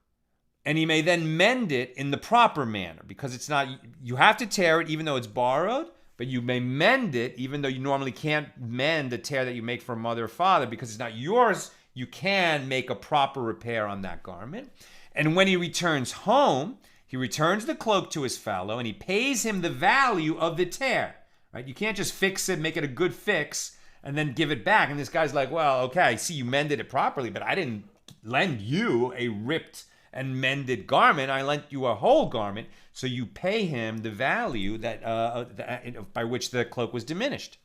and he may then mend it in the proper manner, because it's not, you have to tear it even though it's borrowed, but you may mend it even though you normally can't mend the tear that you make for mother or father because it's not yours. You can make a proper repair on that garment. And when he returns home, he returns the cloak to his fellow and he pays him the value of the tear. Right? You can't just fix it, make it a good fix, and then give it back. And this guy's like, well, okay, I see you mended it properly, but I didn't lend you a ripped and mended garment. I lent you a whole garment. So you pay him the value that by which the cloak was diminished.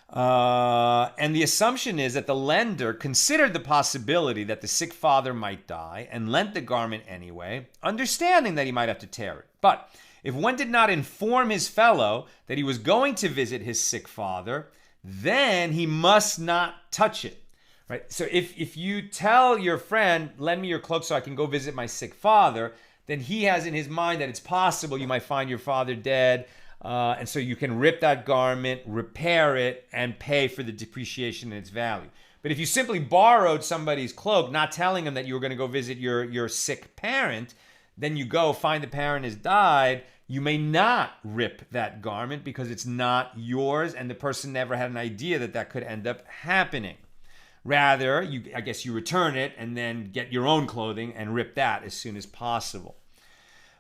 And the assumption is that the lender considered the possibility that the sick father might die and lent the garment anyway, understanding that he might have to tear it. But if one did not inform his fellow that he was going to visit his sick father, then he must not touch it. Right? So if you tell your friend, lend me your cloak so I can go visit my sick father, then he has in his mind that it's possible you might find your father dead, and so you can rip that garment, repair it, and pay for the depreciation in its value. But if you simply borrowed somebody's cloak, not telling him that you were going to go visit your sick parent, then you go find the parent has died, you may not rip that garment because it's not yours, and the person never had an idea that that could end up happening. Rather, I guess you return it and then get your own clothing and rip that as soon as possible.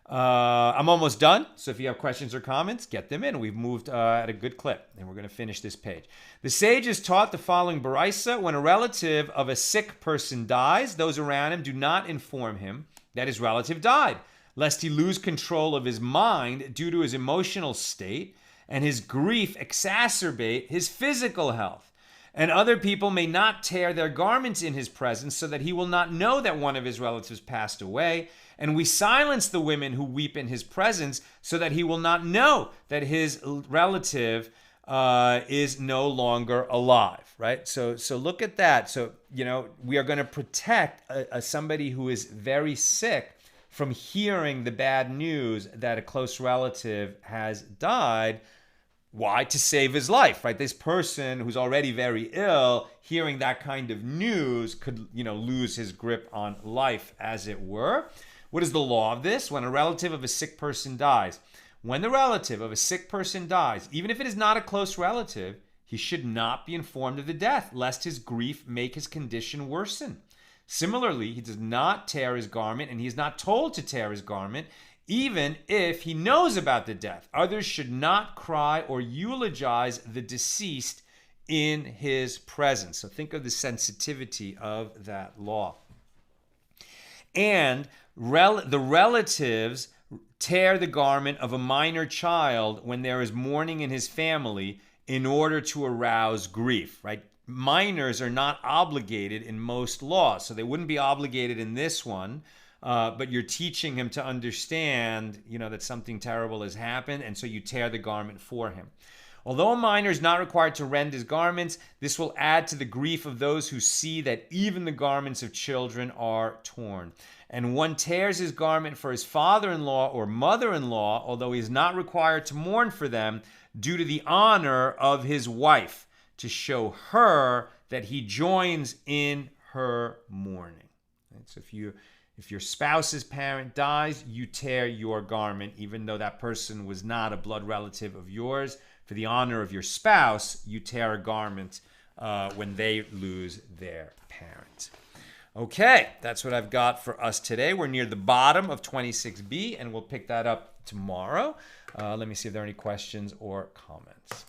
I'm almost done, so if you have questions or comments, get them in. We've moved at a good clip, and we're going to finish this page. The sages taught the following baraisa: when a relative of a sick person dies, those around him do not inform him that his relative died, lest he lose control of his mind due to his emotional state, and his grief exacerbate his physical health. And other people may not tear their garments in his presence so that he will not know that one of his relatives passed away. And we silence the women who weep in his presence so that he will not know that his relative is no longer alive, right? So look at that. So, we are going to protect somebody who is very sick from hearing the bad news that a close relative has died. Why? To save his life, right? This person who's already very ill, hearing that kind of news could, lose his grip on life, as it were. What is the law of this? When a relative of a sick person dies, when the relative of a sick person dies, even if it is not a close relative, he should not be informed of the death, lest his grief make his condition worsen. Similarly, he does not tear his garment, and he is not told to tear his garment, even if he knows about the death. Others should not cry or eulogize the deceased in his presence. So think of the sensitivity of that law. And the relatives tear the garment of a minor child when there is mourning in his family in order to arouse grief, right? Minors are not obligated in most laws, so they wouldn't be obligated in this one. But you're teaching him to understand, that something terrible has happened, and so you tear the garment for him. Although a minor is not required to rend his garments, this will add to the grief of those who see that even the garments of children are torn. And one tears his garment for his father-in-law or mother-in-law, although he is not required to mourn for them, due to the honor of his wife, to show her that he joins in her mourning. Right? So if your spouse's parent dies, you tear your garment, even though that person was not a blood relative of yours. For the honor of your spouse, you tear a garment when they lose their parent. Okay, that's what I've got for us today. We're near the bottom of 26b, and we'll pick that up tomorrow. Let me see if there are any questions or comments.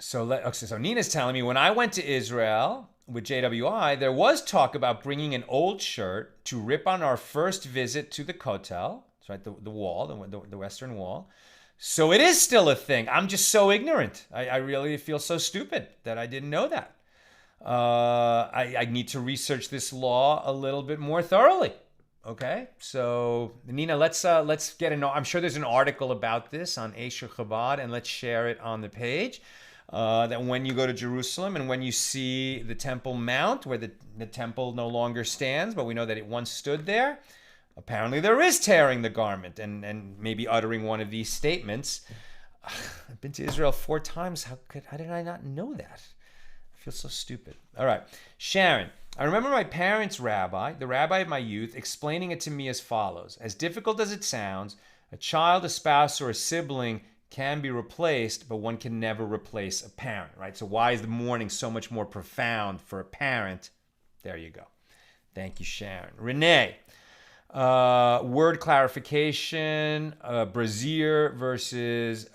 So Nina's telling me, when I went to Israel with JWI, there was talk about bringing an old shirt to rip on our first visit to the Kotel. That's right, the wall, the Western Wall. So it is still a thing. I'm just so ignorant. I really feel so stupid that I didn't know that. I need to research this law a little bit more thoroughly. Okay, so Nina, let's get I'm sure there's an article about this on Esher Chabad, and let's share it on the page. That when you go to Jerusalem and when you see the Temple Mount, where the temple no longer stands, but we know that it once stood there, apparently there is tearing the garment and maybe uttering one of these statements. I've been to Israel 4 times. How did I not know that? I feel so stupid. All right. Sharon, I remember my parents' rabbi, the rabbi of my youth, explaining it to me as follows. As difficult as it sounds, a child, a spouse, or a sibling can be replaced, but one can never replace a parent, right? So why is the mourning so much more profound for a parent? There you go. Thank you, Sharon. Renee, word clarification, brazier versus,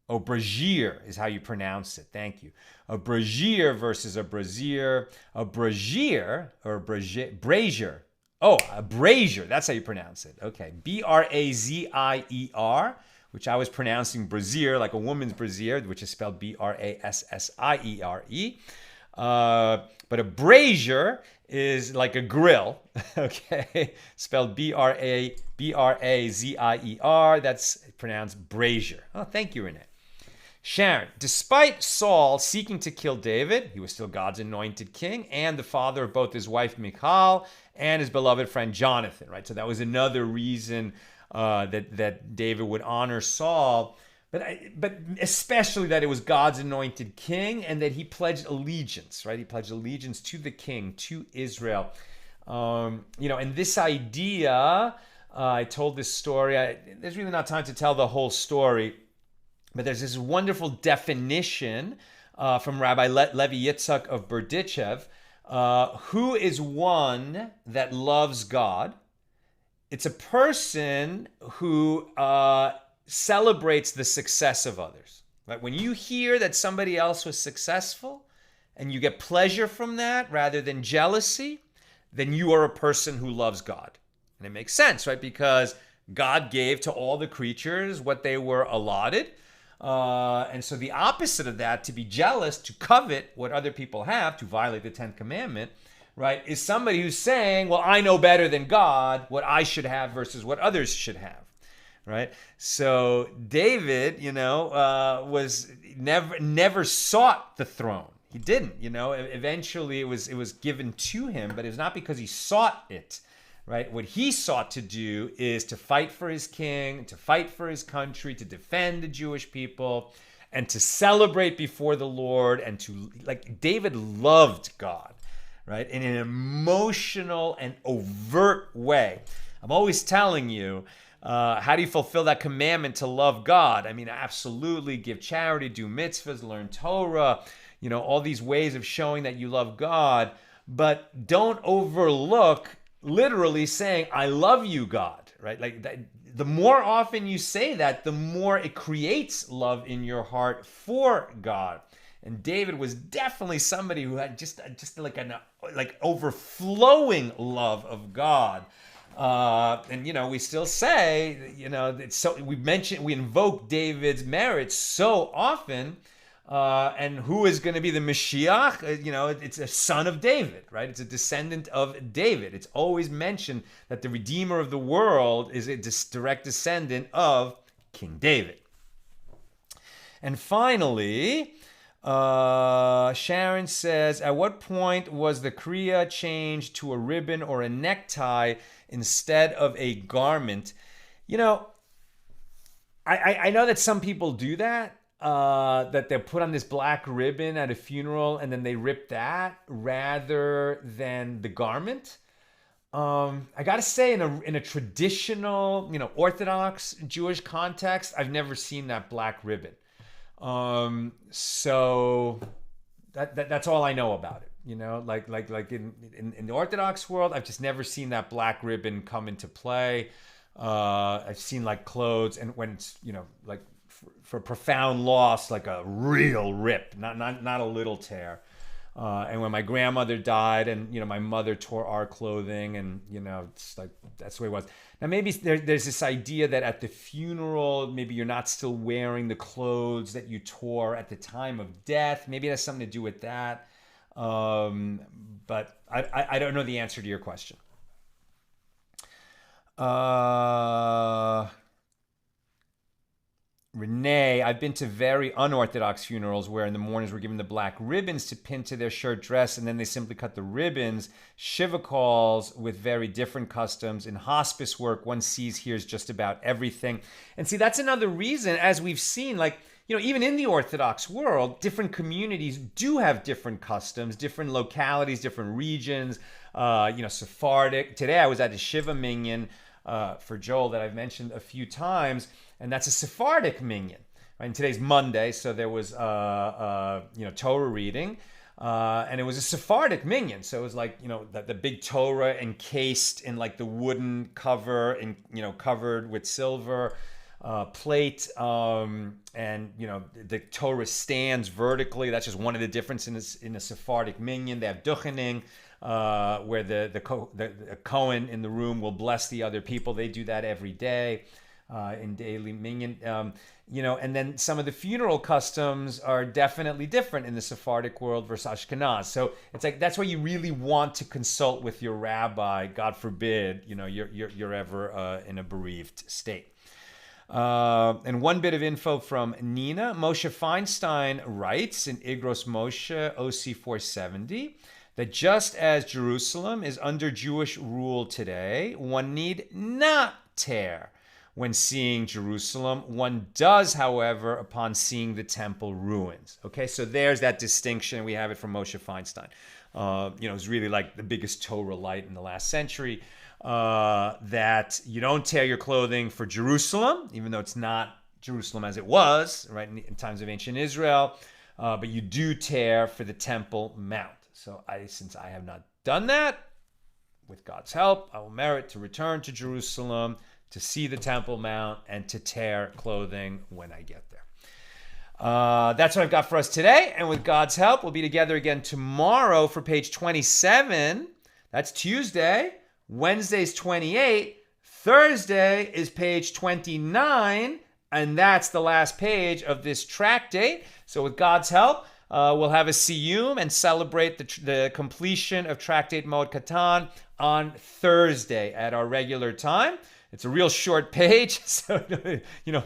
brazier is how you pronounce it. Thank you. A brazier versus a brazier. A brazier, or brazier. Oh, a brazier. That's how you pronounce it. Okay. Brazier, which I was pronouncing brazier, like a woman's brazier, which is spelled Brassiere. But a brazier is like a grill, okay? Spelled Brazier. That's pronounced brazier. Oh, thank you, Renee. Sharon, despite Saul seeking to kill David, he was still God's anointed king and the father of both his wife Michal and his beloved friend Jonathan, right? So that was another reason that David would honor Saul, but especially that it was God's anointed king and that he pledged allegiance, right? He pledged allegiance to the king, to Israel. And this idea, I told this story. There's really not time to tell the whole story, but there's this wonderful definition from Rabbi Levi Yitzhak of Berdichev. Who is one that loves God? It's a person who celebrates the success of others. Right? When you hear that somebody else was successful and you get pleasure from that rather than jealousy, then you are a person who loves God. And it makes sense, right? Because God gave to all the creatures what they were allotted. And so the opposite of that, to be jealous, to covet what other people have, to violate the 10th commandment, right, is somebody who's saying, well, I know better than God what I should have versus what others should have, right? So David, was never sought the throne. He didn't, eventually it was given to him, but it was not because he sought it, right? What he sought to do is to fight for his king, to fight for his country, to defend the Jewish people, and to celebrate before the Lord, and David loved God, right? In an emotional and overt way. I'm always telling you, how do you fulfill that commandment to love God? I mean, absolutely give charity, do mitzvahs, learn Torah, all these ways of showing that you love God, but don't overlook literally saying, I love you, God, right? Like that, the more often you say that, the more it creates love in your heart for God. And David was definitely somebody who had just like an overflowing love of God. And we still say, we invoke David's merits so often. And who is going to be the Mashiach? It's a son of David, right? It's a descendant of David. It's always mentioned that the Redeemer of the world is a direct descendant of King David. And finally, Sharon says, at what point was the kriah changed to a ribbon or a necktie instead of a garment? You know, I know that some people do that. That they'll put on this black ribbon at a funeral and then they rip that rather than the garment. I gotta say, in a traditional, Orthodox Jewish context, I've never seen that black ribbon. So that's all I know about it. Like in the Orthodox world, I've just never seen that black ribbon come into play. I've seen like clothes, and when it's like for profound loss, like a real rip, not a little tear. And when my grandmother died, and my mother tore our clothing, and it's like that's the way it was. Now maybe there's this idea that at the funeral, maybe you're not still wearing the clothes that you tore at the time of death. Maybe it has something to do with that. But I don't know the answer to your question. Renee, I've been to very unorthodox funerals where in the mourners were given the black ribbons to pin to their shirt dress, and then they simply cut the ribbons. Shiva calls with very different customs. In hospice work, one sees, hears just about everything. And see, that's another reason, as we've seen, like, even in the Orthodox world, different communities do have different customs, different localities, different regions. Sephardic. Today I was at a Shiva minyan for Joel that I've mentioned a few times, and that's a Sephardic minyan. Right? And today's Monday, so there was Torah reading, and it was a Sephardic minyan. So it was like the big Torah encased in like the wooden cover and covered with silver plate, and the Torah stands vertically. That's just one of the differences in a Sephardic minyan. They have duchening, where the Kohen in the room will bless the other people. They do that every day in daily minyan. And then some of the funeral customs are definitely different in the Sephardic world versus Ashkenaz. So it's like that's why you really want to consult with your rabbi. God forbid, you're ever in a bereaved state. And one bit of info from Nina. Moshe Feinstein writes in Igros Moshe OC 470 that just as Jerusalem is under Jewish rule today, one need not tear when seeing Jerusalem. One does, however, upon seeing the temple ruins. Okay, so there's that distinction. We have it from Moshe Feinstein. It's really like the biggest Torah light in the last century. That you don't tear your clothing for Jerusalem, even though it's not Jerusalem as it was, right, in times of ancient Israel, but you do tear for the Temple Mount. So since I have not done that, with God's help, I will merit to return to Jerusalem, to see the Temple Mount, and to tear clothing when I get there. That's what I've got for us today, and with God's help, we'll be together again tomorrow for page 27. That's Tuesday. Wednesday's 28, Thursday is page 29, and that's the last page of this tractate. So with God's help, we'll have a siyum and celebrate the completion of tractate Moed Katan on Thursday at our regular time. It's a real short page, so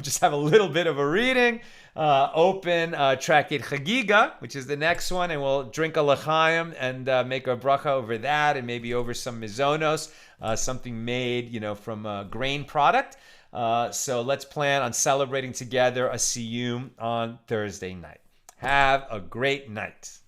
just have a little bit of a reading. Open tractate Chagiga, which is the next one, and we'll drink a l'chaim and make a bracha over that, and maybe over some mizonos, something made from a grain product. So let's plan on celebrating together a siyum on Thursday night. Have a great night.